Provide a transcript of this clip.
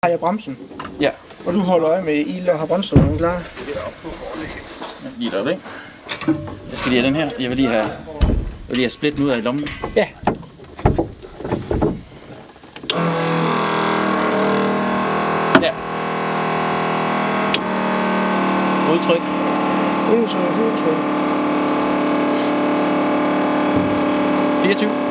Har jeg bremsen? Ja. Og du holder øje med ild og har bremsstøvlen klar? Lige et øjeblik. Jeg skal lige have den her. Jeg vil lige have splitten ud af i lommen. Ja. Ja. Udtryk. Udtryk. 24.